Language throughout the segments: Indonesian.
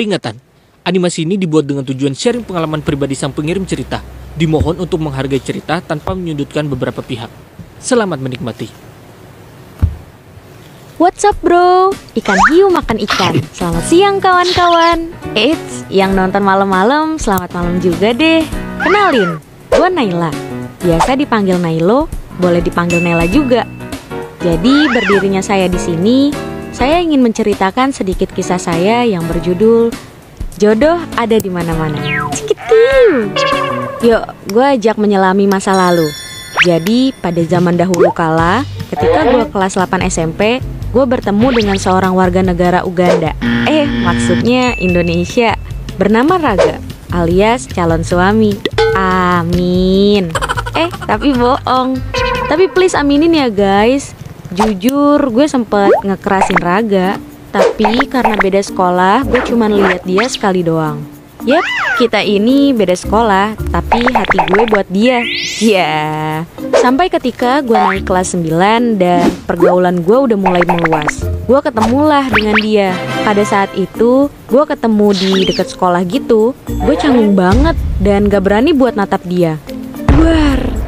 Peringatan, animasi ini dibuat dengan tujuan sharing pengalaman pribadi sang pengirim cerita. Dimohon untuk menghargai cerita tanpa menyudutkan beberapa pihak. Selamat menikmati. What's up bro? Ikan hiu makan ikan. Selamat siang kawan-kawan. Eits, yang nonton malam-malam, selamat malam juga deh. Kenalin, gue Naila. Biasa dipanggil Nailo, boleh dipanggil Naila juga. Jadi berdirinya saya di sini, saya ingin menceritakan sedikit kisah saya yang berjudul Jodoh Ada di Mana-Mana. Cikitiu. Yuk, gue ajak menyelami masa lalu. Jadi pada zaman dahulu kala, ketika gue kelas 8 SMP, gue bertemu dengan seorang warga negara Uganda. Maksudnya Indonesia. Bernama Raga, alias calon suami. Amin. Tapi bohong. Tapi please aminin ya guys. Jujur, gue sempet ngekerasin Raga. Tapi karena beda sekolah, gue cuman lihat dia sekali doang. Yep, kita ini beda sekolah, tapi hati gue buat dia. Sampai ketika gue naik kelas 9 dan pergaulan gue udah mulai meluas. Gue ketemulah dengan dia. Pada saat itu, gue ketemu di dekat sekolah gitu. Gue canggung banget dan gak berani buat natap dia.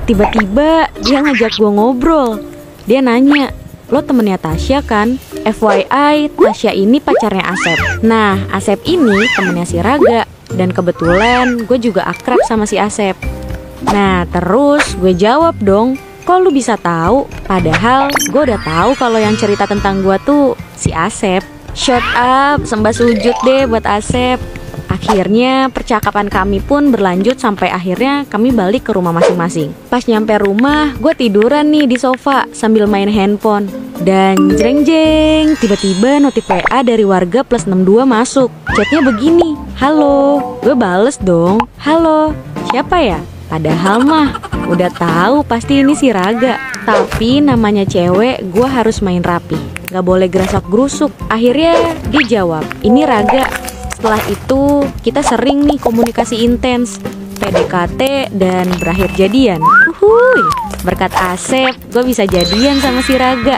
Tiba-tiba dia ngajak gue ngobrol. Dia nanya, "Lo temennya Tasya kan?" FYI, Tasya ini pacarnya Asep. Nah, Asep ini temennya si Raga. Dan kebetulan gue juga akrab sama si Asep. Nah, terus gue jawab dong, "Kok lu bisa tahu? Padahal gue udah tahu kalau yang cerita tentang gue tuh si Asep." Shut up, sembah sujud deh buat Asep. Akhirnya percakapan kami pun berlanjut sampai akhirnya kami balik ke rumah masing-masing. Pas nyampe rumah, gue tiduran nih di sofa sambil main handphone. Dan jreng-jreng, tiba-tiba notif WA dari warga plus 62 masuk. Chatnya begini, "Halo." Gue bales dong, "Halo, siapa ya?" Padahal mah udah tahu pasti ini si Raga. Tapi namanya cewek, gue harus main rapi, gak boleh gerasak-gerusuk. Akhirnya dia jawab, "Ini Raga." Setelah itu kita sering nih komunikasi intens, PDKT dan berakhir jadian. Berkat Asep, gue bisa jadian sama si Raga.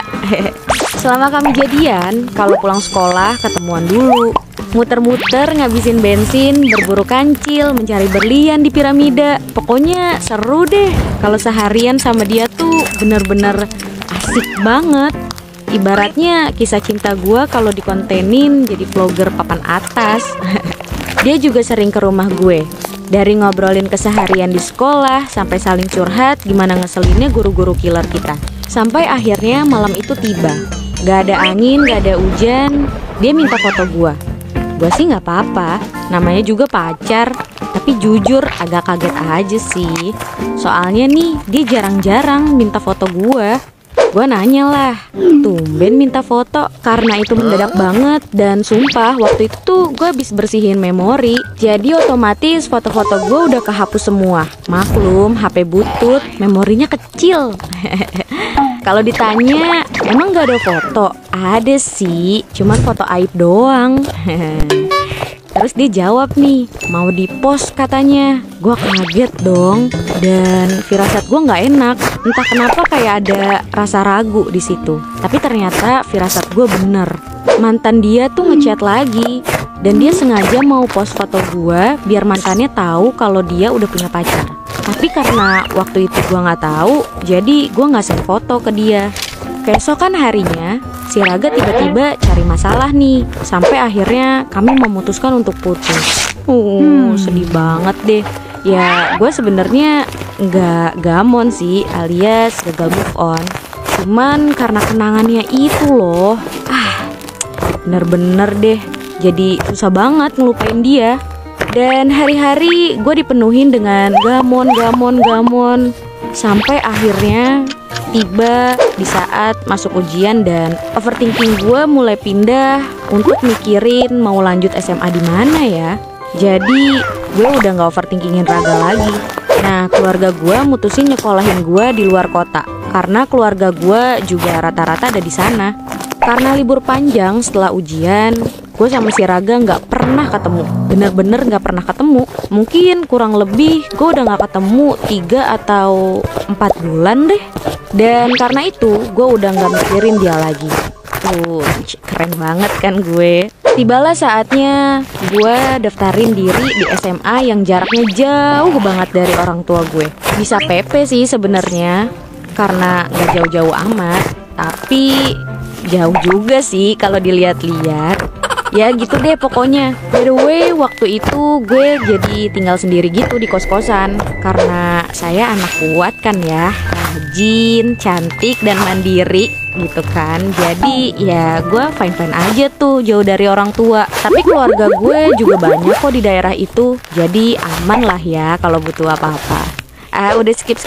Selama kami jadian, kalau pulang sekolah ketemuan dulu, muter-muter ngabisin bensin, berburu kancil, mencari berlian di piramida. Pokoknya seru deh. Kalau seharian sama dia tuh bener-bener asik banget. Ibaratnya kisah cinta gue kalau dikontenin jadi vlogger papan atas. Dia juga sering ke rumah gue. Dari ngobrolin keseharian di sekolah sampai saling curhat gimana ngeselinnya guru-guru killer kita. Sampai akhirnya malam itu tiba. Gak ada angin, gak ada hujan. Dia minta foto gue. Gue sih gak apa-apa, namanya juga pacar. Tapi jujur agak kaget aja sih. Soalnya nih dia jarang-jarang minta foto gue. Gue nanya lah, "Tumben minta foto?" Karena itu mendadak banget. Dan sumpah waktu itu tuh gue habis bersihin memori. Jadi otomatis foto-foto gue udah kehapus semua. Maklum HP butut, memorinya kecil. Kalau ditanya, emang gak ada foto? Ada sih, cuman foto aib doang. Terus dia jawab nih, mau di-post katanya. Gue kaget dong. Dan firasat gue gak enak. Entah kenapa kayak ada rasa ragu di situ. Tapi ternyata firasat gue bener. Mantan dia tuh ngechat lagi. Dan dia sengaja mau post foto gue biar mantannya tahu kalau dia udah punya pacar. Tapi karena waktu itu gue gak tahu, jadi gue gak send foto ke dia. Keesokan harinya, si Raga tiba-tiba cari masalah nih. Sampai akhirnya kami memutuskan untuk putus. Sedih banget deh. Ya gue sebenarnya nggak gamon sih, alias gagal move on. Cuman karena kenangannya itu loh. Bener-bener deh. Jadi susah banget ngelupain dia. Dan hari-hari gue dipenuhin dengan gamon. Sampai akhirnya tiba di saat masuk ujian dan overthinking gue mulai pindah untuk mikirin mau lanjut SMA di mana ya. Jadi gue udah gak overthinkingin Raga lagi. Nah, keluarga gue mutusin nyekolahin gue di luar kota karena keluarga gue juga rata-rata ada di sana. Karena libur panjang setelah ujian, gue sama si Raga gak pernah ketemu. Bener-bener gak pernah ketemu. Mungkin kurang lebih gue udah gak ketemu 3 atau 4 bulan deh. Dan karena itu gue udah gak mikirin dia lagi. Keren banget kan gue. Tibalah saatnya gue daftarin diri di SMA yang jaraknya jauh banget dari orang tua gue. Bisa PP sih sebenarnya, karena gak jauh-jauh amat, tapi jauh juga sih kalau dilihat-lihat. Ya gitu deh pokoknya. By the way, waktu itu gue jadi tinggal sendiri gitu di kos-kosan, karena saya anak kuat kan ya, rajin, cantik, dan mandiri gitu kan. Jadi ya gue fine-fine aja tuh jauh dari orang tua. Tapi keluarga gue juga banyak kok di daerah itu, jadi aman lah ya kalau butuh apa-apa. Udah skip.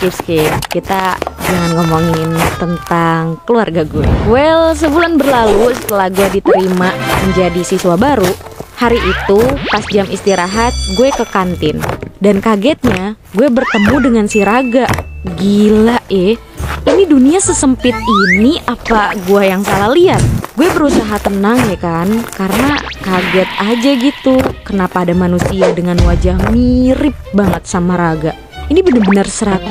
Kita jangan ngomongin tentang keluarga gue. Well, sebulan berlalu setelah gue diterima menjadi siswa baru. Hari itu pas jam istirahat gue ke kantin, dan kagetnya gue bertemu dengan si Raga. Gila ini dunia sesempit ini apa gue yang salah lihat? Gue berusaha tenang ya kan, karena kaget aja gitu. Kenapa ada manusia dengan wajah mirip banget sama Raga? Ini bener-bener 101%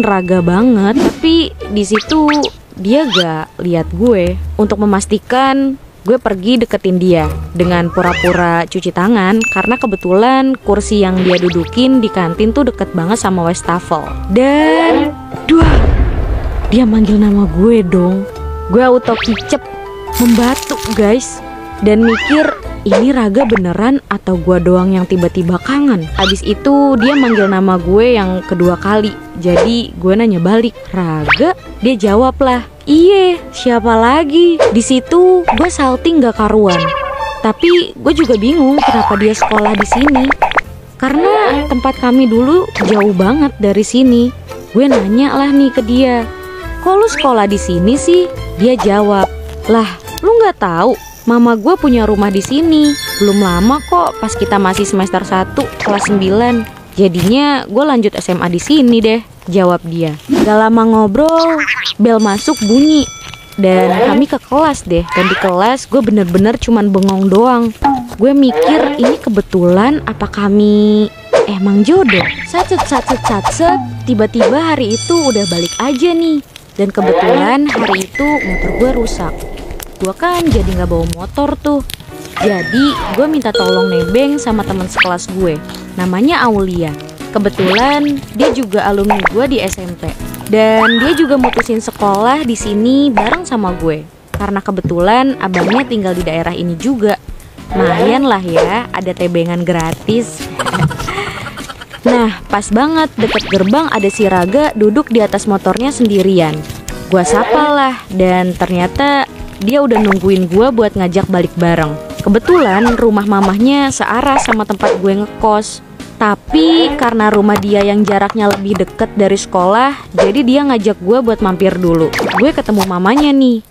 Raga banget. Tapi di situ dia gak lihat gue. Untuk memastikan, gue pergi deketin dia dengan pura-pura cuci tangan, karena kebetulan kursi yang dia dudukin di kantin tuh deket banget sama wastafel. Dan dia manggil nama gue dong. Gue auto kicep, membatu guys, dan mikir ini Raga beneran atau gue doang yang tiba-tiba kangen. Habis itu dia manggil nama gue yang kedua kali. Jadi gue nanya balik, Raga? Dia jawab lah, iye, siapa lagi? Di situ gue salting gak karuan. Tapi gue juga bingung kenapa dia sekolah di sini, karena tempat kami dulu jauh banget dari sini. Gue nanya lah nih ke dia, kok lu sekolah di sini sih? Dia jawab, lah lu nggak tahu? Mama gue punya rumah di sini. Belum lama kok, pas kita masih semester 1 kelas 9. Jadinya gue lanjut SMA di sini deh, jawab dia. Gak lama ngobrol, bel masuk bunyi, dan kami ke kelas deh. Dan di kelas gue bener-bener cuman bengong doang. Gue mikir ini kebetulan apa kami emang jodoh. Satset, tiba-tiba hari itu udah balik aja nih. Dan kebetulan hari itu motor gue rusak. Gue kan jadi gak bawa motor tuh. Jadi gue minta tolong nebeng sama teman sekelas gue, namanya Aulia. Kebetulan dia juga alumni gue di SMP, dan dia juga mutusin sekolah di sini bareng sama gue, karena kebetulan abangnya tinggal di daerah ini juga. Lumayan lah ya, ada tebengan gratis. Nah, pas banget deket gerbang ada si Raga duduk di atas motornya sendirian. Gue sapa lah, dan ternyata dia udah nungguin gue buat ngajak balik bareng. Kebetulan rumah mamahnya searah sama tempat gue ngekos. Tapi karena rumah dia yang jaraknya lebih deket dari sekolah, jadi dia ngajak gue buat mampir dulu. Gue ketemu mamanya nih.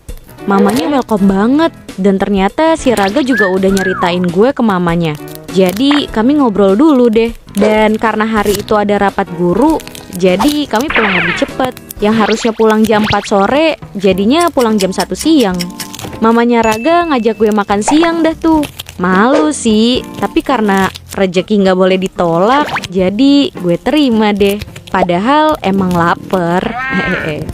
Mamanya welcome banget, dan ternyata si Raga juga udah nyeritain gue ke mamanya. Jadi kami ngobrol dulu deh. Dan karena hari itu ada rapat guru, jadi kami pulang lebih cepet. Yang harusnya pulang jam 4 sore, jadinya pulang jam 1 siang. Mamanya Raga ngajak gue makan siang dah tuh. Malu sih, tapi karena rezeki gak boleh ditolak, jadi gue terima deh. Padahal emang lapar.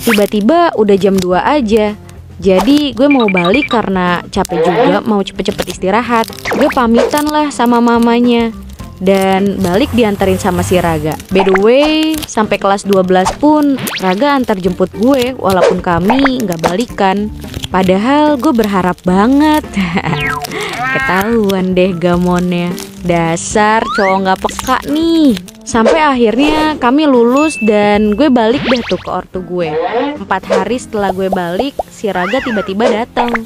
Tiba-tiba udah jam 2 aja. Jadi gue mau balik karena capek juga, mau cepet-cepet istirahat. Gue pamitan lah sama mamanya, dan balik dianterin sama si Raga. By the way, sampai kelas 12 pun Raga antar jemput gue, walaupun kami gak balikan. Padahal gue berharap banget. Ketahuan deh gamonnya. Dasar cowok gak peka nih. Sampai akhirnya kami lulus dan gue balik deh tuh ke ortu gue. 4 hari setelah gue balik, si Raga tiba-tiba datang.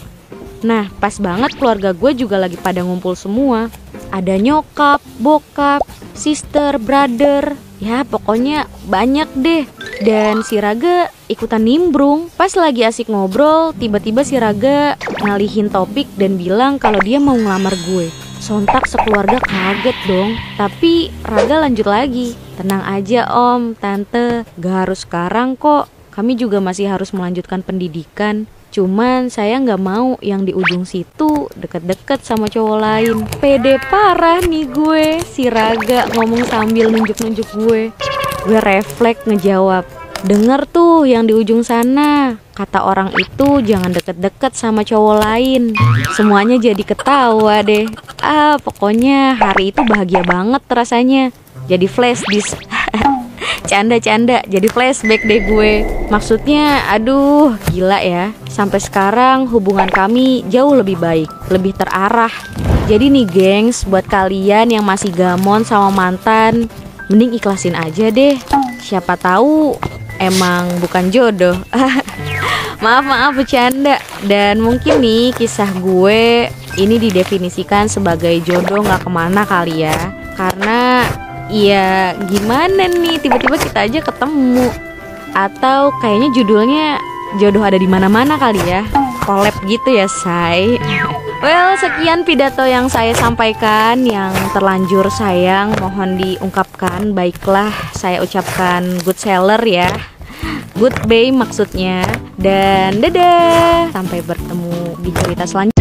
Nah, pas banget keluarga gue juga lagi pada ngumpul semua. Ada nyokap, bokap, sister, brother. Ya pokoknya banyak deh. Dan si Raga ikutan nimbrung. Pas lagi asik ngobrol, tiba-tiba si Raga ngalihin topik dan bilang kalau dia mau ngelamar gue. Sontak sekeluarga kaget dong. Tapi Raga lanjut lagi. Tenang aja om, tante, gak harus sekarang kok. Kami juga masih harus melanjutkan pendidikan. Cuman saya nggak mau yang di ujung situ deket-deket sama cowok lain. Pede parah nih gue. Si Raga ngomong sambil nunjuk-nunjuk gue. Gue refleks ngejawab, Dengar tuh yang di ujung sana. Kata orang itu jangan deket-deket sama cowok lain. Semuanya jadi ketawa deh. Pokoknya hari itu bahagia banget rasanya. Jadi flash disk. Canda-canda, jadi flashback deh gue. Maksudnya, aduh, gila ya. Sampai sekarang hubungan kami jauh lebih baik, lebih terarah. Jadi nih gengs, buat kalian yang masih gamon sama mantan, mending ikhlasin aja deh. Siapa tahu emang bukan jodoh. Maaf bercanda. Dan mungkin nih kisah gue ini didefinisikan sebagai jodoh gak kemana kali ya. Karena ya gimana nih, tiba-tiba kita aja ketemu. Atau kayaknya judulnya jodoh ada di mana-mana kali ya. Collab gitu ya, say. Well, sekian pidato yang saya sampaikan. Yang terlanjur sayang mohon diungkapkan. Baiklah, saya ucapkan good seller ya. Good bay maksudnya. Dan dadah. Sampai bertemu di cerita selanjutnya.